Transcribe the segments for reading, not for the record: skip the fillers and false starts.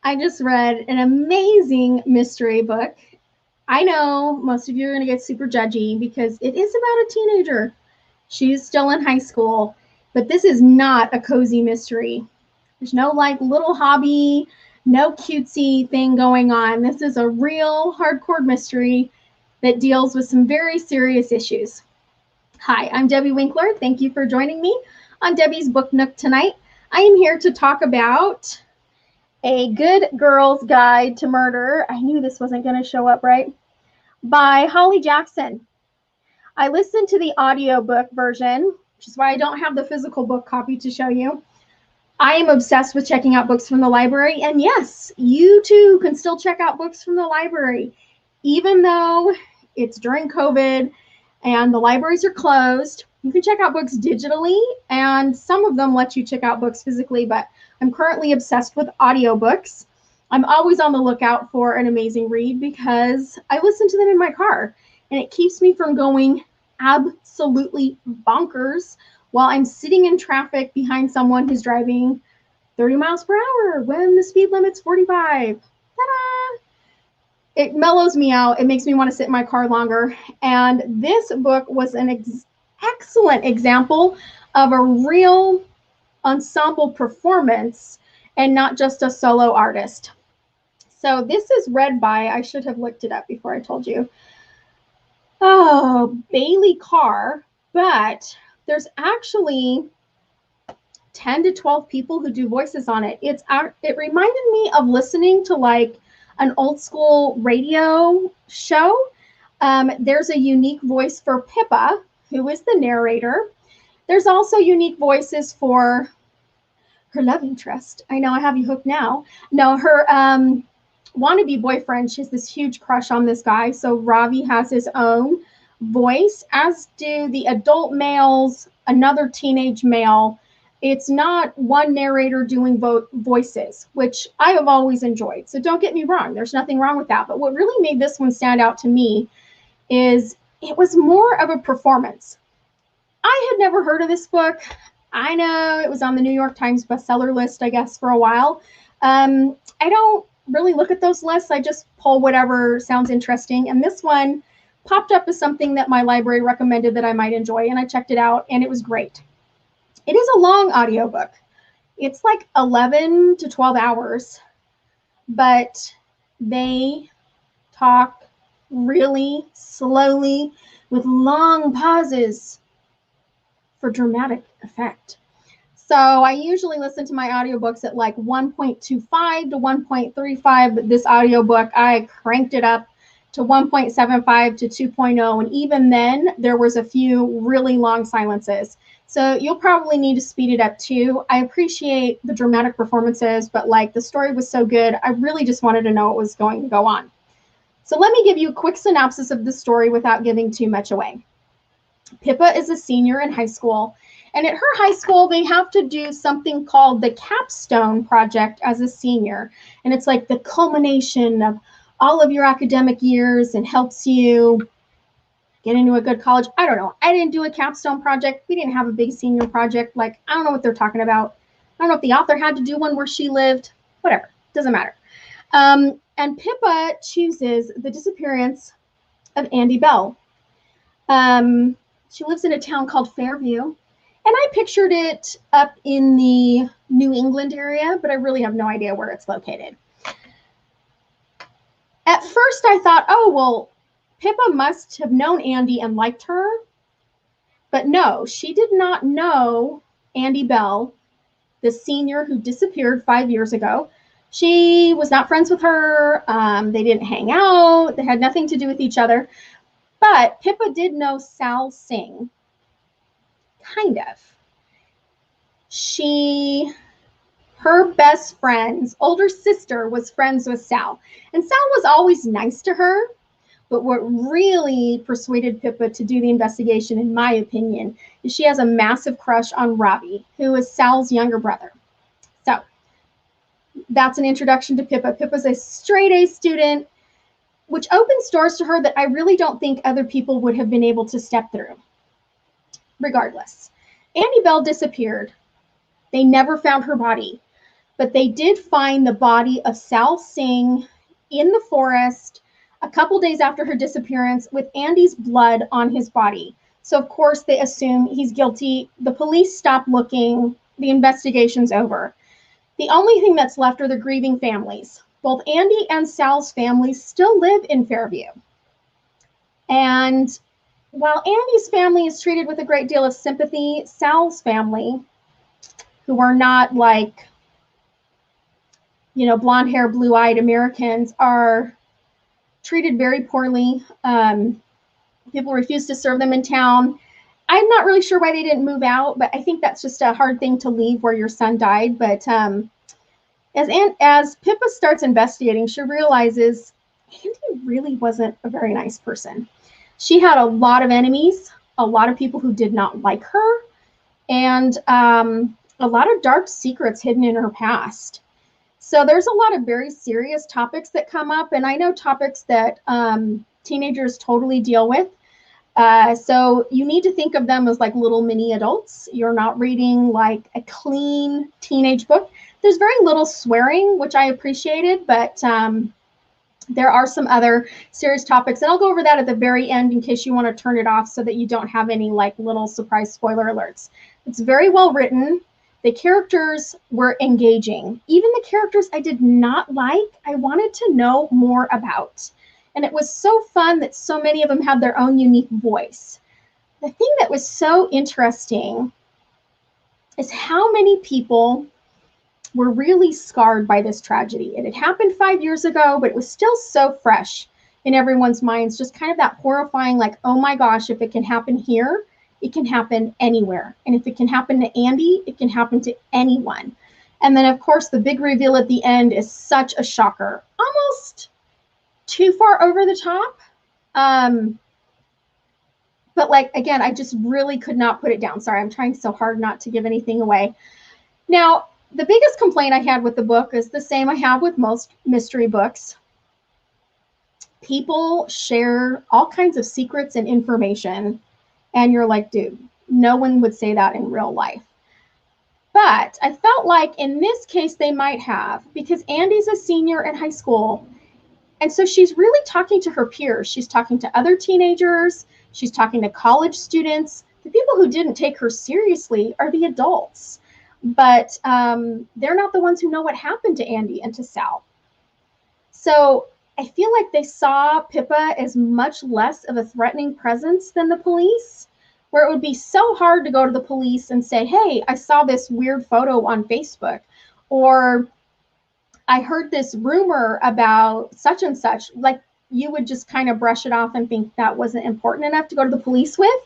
I just read an amazing mystery book. I know most of you are going to get super judgy because it is about a teenager. She's still in high school, but this is not a cozy mystery. There's no like little hobby, no cutesy thing going on. This is a real hardcore mystery that deals with some very serious issues. Hi, I'm Debbie Winkler. Thank you for joining me on Debbie's Book Nook tonight. I am here to talk about A Good Girl's Guide to Murder. I knew this wasn't going to show up right. By Holly Jackson. I listened to the audiobook version, which is why I don't have the physical book copy to show you. I am obsessed with checking out books from the library. And yes, you too can still check out books from the library, even though it's during COVID and the libraries are closed. You can check out books digitally, and some of them let you check out books physically, but I'm currently obsessed with audiobooks. I'm always on the lookout for an amazing read because I listen to them in my car, and it keeps me from going absolutely bonkers while I'm sitting in traffic behind someone who's driving 30 miles per hour when the speed limit's 45. Ta-da! It mellows me out. It makes me want to sit in my car longer. And this book was an excellent example of a real ensemble performance and not just a solo artist. So this is read by, I should have looked it up before I told you, Bailey Carr, but there's actually 10 to 12 people who do voices on it. It reminded me of listening to like an old school radio show. There's a unique voice for Pippa, who is the narrator. There's also unique voices for her love interest. I know I have you hooked now. No, her wannabe boyfriend. She has this huge crush on this guy. So Ravi has his own voice, as do the adult males, another teenage male. It's not one narrator doing voices, which I have always enjoyed. So don't get me wrong. There's nothing wrong with that. But what really made this one stand out to me is it was more of a performance. I had never heard of this book. I know it was on the New York Times bestseller list, I guess, for a while. I don't really look at those lists. I just pull whatever sounds interesting. And this one popped up as something that my library recommended that I might enjoy. And I checked it out, and it was great. It is a long audiobook. It's like 11 to 12 hours, but they talk really slowly with long pauses for dramatic effect. So I usually listen to my audiobooks at like 1.25 to 1.35, but this audiobook, I cranked it up to 1.75 to 2.0, and even then there was a few really long silences. So you'll probably need to speed it up too. I appreciate the dramatic performances, but like the story was so good, I really just wanted to know what was going to go on. So let me give you a quick synopsis of the story without giving too much away. Pippa is a senior in high school, and at her high school, they have to do something called the capstone project as a senior. And it's like the culmination of all of your academic years and helps you get into a good college. I don't know. I didn't do a capstone project. We didn't have a big senior project. Like, I don't know what they're talking about. I don't know if the author had to do one where she lived. Whatever. Doesn't matter. And Pippa chooses the disappearance of Andie Bell. She lives in a town called Fairview. And I pictured it up in the New England area, but I really have no idea where it's located. At first I thought, oh, well, Pippa must have known Andie and liked her. But no, she did not know Andie Bell, the senior who disappeared 5 years ago. She was not friends with her. They didn't hang out. They had nothing to do with each other. But Pippa did know Sal Singh. Kind of. Her best friend's older sister was friends with Sal. And Sal was always nice to her. But what really persuaded Pippa to do the investigation, in my opinion, is she has a massive crush on Ravi, who is Sal's younger brother. So that's an introduction to Pippa. Pippa's a straight A student, which opens doors to her that I really don't think other people would have been able to step through. Regardless, Andie Bell disappeared. They never found her body. but they did find the body of Sal Singh in the forest a couple days after her disappearance with Andie's blood on his body. So, of course, they assume he's guilty. The police stop looking. The investigation's over. The only thing that's left are the grieving families. Both Andie and Sal's families still live in Fairview. And while Andie's family is treated with a great deal of sympathy, Sal's family, who are not like, blonde hair, blue-eyed Americans, are treated very poorly. People refuse to serve them in town. I'm not really sure why they didn't move out, but I think that's just a hard thing to leave where your son died. But as Pippa starts investigating, she realizes Andie really wasn't a very nice person. She had a lot of enemies, a lot of people who did not like her, and a lot of dark secrets hidden in her past. So there's a lot of very serious topics that come up, and I know topics that teenagers totally deal with. So you need to think of them as like little mini adults. You're not reading like a clean teenage book. There's very little swearing, which I appreciated, but there are some other serious topics, and I'll go over that at the very end in case you want to turn it off so that you don't have any like little surprise spoiler alerts. It's very well written. The characters were engaging. Even the characters I did not like, I wanted to know more about. And it was so fun that so many of them had their own unique voice. The thing that was so interesting is how many people were really scarred by this tragedy. It had happened 5 years ago, but it was still so fresh in everyone's minds, just kind of that horrifying, like, oh my gosh, if it can happen here, it can happen anywhere. And if it can happen to Andie, it can happen to anyone. And then, of course, the big reveal at the end is such a shocker. Almost too far over the top. But like, again, I just really could not put it down. Sorry, I'm trying so hard not to give anything away. Now, the biggest complaint I had with the book is the same I have with most mystery books. People share all kinds of secrets and information, and you're like, dude, no one would say that in real life. But I felt like in this case they might have, because Andie's a senior in high school, and so she's really talking to her peers. She's talking to other teenagers. She's talking to college students. The people who didn't take her seriously are the adults. But they're not the ones who know what happened to Andie and to Sal. So I feel like they saw Pippa as much less of a threatening presence than the police, where it would be so hard to go to the police and say, hey, I saw this weird photo on Facebook, or I heard this rumor about such and such. Like, you would just kind of brush it off and think that wasn't important enough to go to the police with.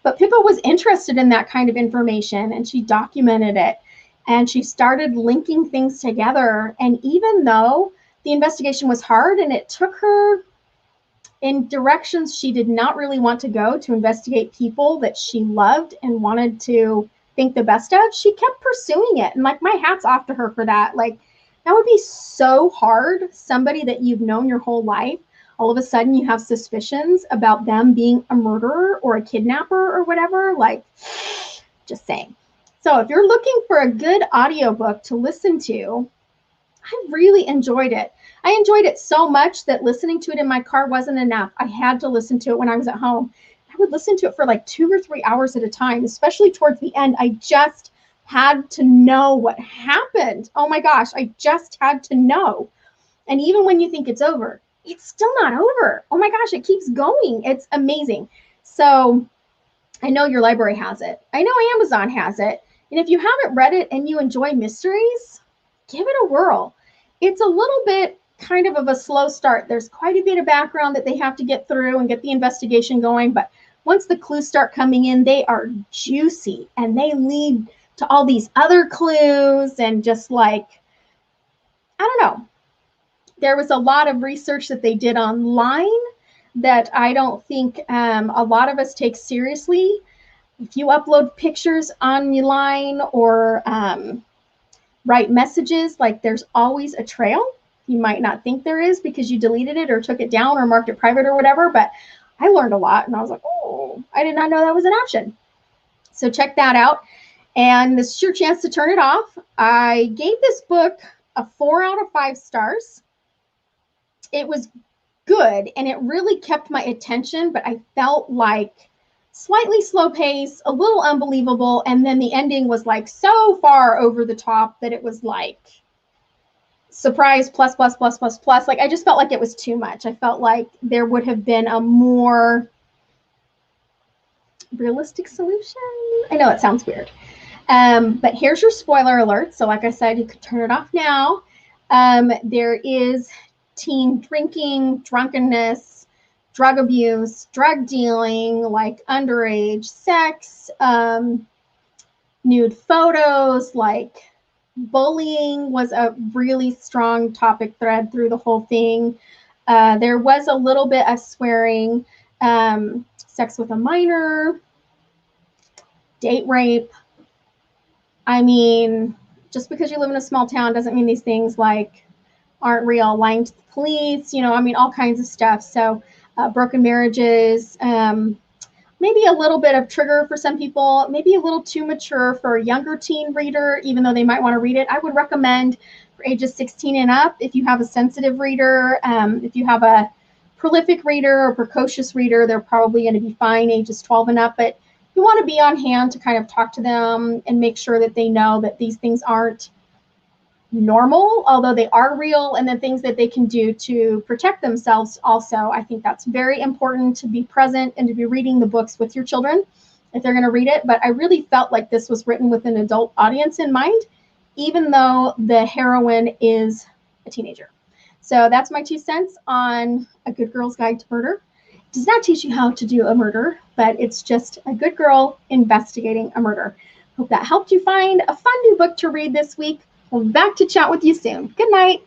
But Pippa was interested in that kind of information, and she documented it, and she started linking things together. And even though the investigation was hard and it took her in directions she did not really want to go to investigate people that she loved and wanted to think the best of, she kept pursuing it. And like, my hat's off to her for that. Like, that would be so hard. Somebody that you've known your whole life, all of a sudden you have suspicions about them being a murderer or a kidnapper or whatever. Like, just saying. So if you're looking for a good audiobook to listen to, I really enjoyed it. I enjoyed it so much that listening to it in my car wasn't enough. I had to listen to it when I was at home. I would listen to it for like 2 or 3 hours at a time, especially towards the end. I just had to know what happened. Oh my gosh, I just had to know. And even when you think it's over, it's still not over. Oh my gosh, it keeps going. It's amazing. So I know your library has it. I know Amazon has it. And if you haven't read it and you enjoy mysteries, give it a whirl. It's a little bit kind of a slow start. There's quite a bit of background that they have to get through and get the investigation going. But once the clues start coming in, they are juicy and they lead to all these other clues, and just like, I don't know. There was a lot of research that they did online that I don't think a lot of us take seriously. If you upload pictures online or write messages, like, there's always a trail. You might not think there is because you deleted it or took it down or marked it private or whatever, but I learned a lot and I was like, oh, I did not know that was an option. So check that out. And this is your chance to turn it off. I gave this book a 4 out of 5 stars. It was good and it really kept my attention, but I felt like slightly slow pace, a little unbelievable, and then the ending was like so far over the top that it was like surprise plus plus plus plus plus. Like I just felt like it was too much. I felt like there would have been a more realistic solution. I know it sounds weird. But here's your spoiler alert. So like I said, you could turn it off now. There is teen drinking, drunkenness, drug abuse, drug dealing, like underage sex, nude photos, like bullying was a really strong topic thread through the whole thing. There was a little bit of swearing, sex with a minor, date rape. I mean, just because you live in a small town doesn't mean these things like aren't real. Lying to the police, you know, I mean, all kinds of stuff. So broken marriages, maybe a little bit of trigger for some people, maybe a little too mature for a younger teen reader, even though they might want to read it. I would recommend for ages 16 and up, if you have a sensitive reader, if you have a prolific reader or precocious reader, they're probably going to be fine ages 12 and up. But you want to be on hand to kind of talk to them and make sure that they know that these things aren't normal, although they are real, and the things that they can do to protect themselves also. I think that's very important, to be present and to be reading the books with your children if they're going to read it. But I really felt like this was written with an adult audience in mind, even though the heroine is a teenager. So that's my 2 cents on A Good Girl's Guide to Murder. It does not teach you how to do a murder, but it's just a good girl investigating a murder. Hope that helped you find a fun new book to read this week. We'll be back to chat with you soon. Good night.